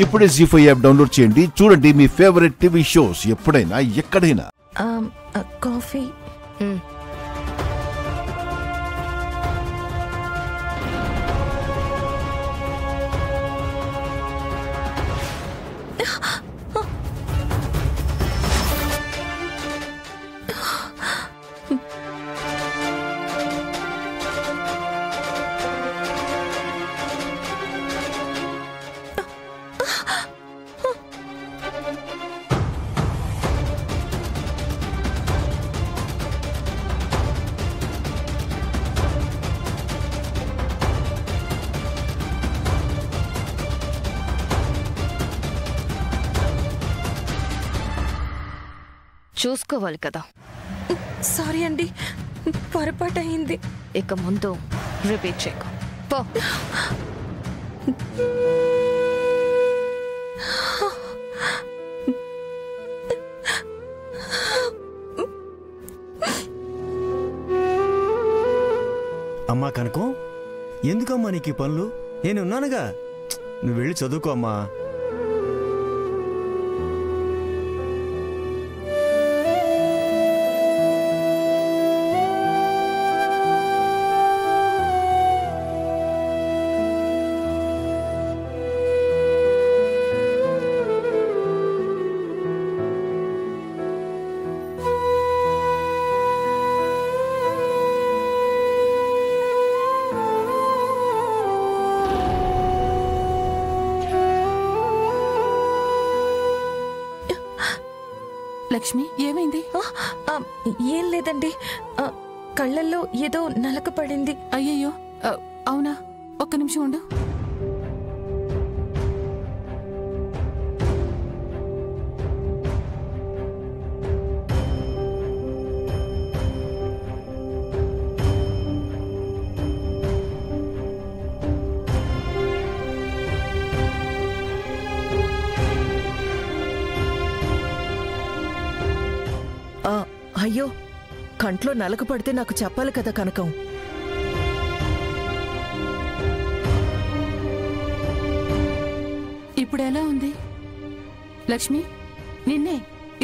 ఇప్పుడే జీ5 app download చేయండి. చూడండి మీ ఫేవరెట్ టీవీ షోస్ ఎప్పుడైనా ఎక్కడైనా. కాఫీ. చూసుకోవాలి కదా. సారీ అండి, పొరపాటు అయింది. ఇక ముందు రిపీట్ చేయకు. పో. అమ్మా కనకం, ఎందుకమ్మా నీకు ఈ పనులు? నేనున్నానుగా, నువ్వు వెళ్ళి చదువుకో అమ్మా. లక్ష్మి, ఏమైంది? ఏం లేదండి, కళ్ళల్లో ఏదో నలక పడింది. అయ్యయ్యో, అవునా? ఒక్క నిమిషం ఉండు. అయ్యో, కంట్లో నలక పడితే నాకు చెప్పాలి కదా కనకం. ఇప్పుడు ఎలా ఉంది లక్ష్మి? నిన్నే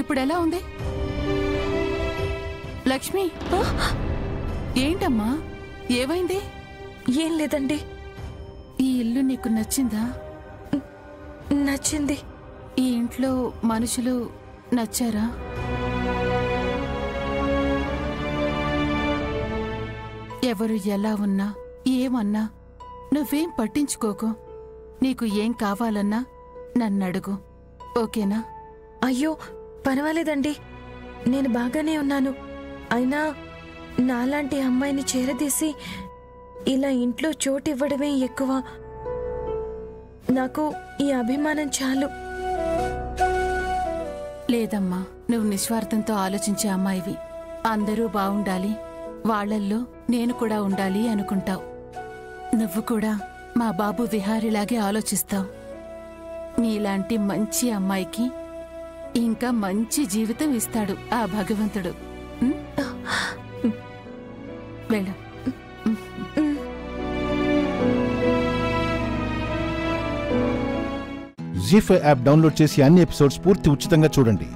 ఇప్పుడు ఎలా ఉంది లక్ష్మి? ఏంటమ్మా, ఏమైంది? ఏం లేదండి. ఈ ఇల్లు నీకు నచ్చిందా? నచ్చింది. ఈ ఇంట్లో మనుషులు నచ్చారా? ఎవరు ఎలా ఉన్నా ఏమన్నా నువ్వేం పట్టించుకోకు. నీకు ఏం కావాలన్నా నన్నడుగు, ఓకేనా? అయ్యో పర్వాలేదండి, నేను బాగానే ఉన్నాను. అయినా నాలాంటి అమ్మాయిని చేరదీసి ఇలా ఇంట్లో చోటివ్వడమే ఎక్కువ. నాకు ఈ అభిమానం చాలు. లేదమ్మా, నువ్వు నిస్వార్థంతో ఆలోచించే అమ్మాయివి. అందరూ బావుండాలి, వాళ్లల్లో నేను కూడా ఉండాలి అనుకుంటావు. నువ్వు కూడా మా బాబు విహారిలాగే ఆలోచిస్తావు. నీలాంటి మంచి అమ్మాయికి ఇంకా మంచి జీవితం ఇస్తాడు ఆ భగవంతుడు. వెళ్ళు. జీ5 యాప్ డౌన్లోడ్ చేసి అన్ని ఎపిసోడ్స్ పూర్తి ఉచితంగా చూడండి.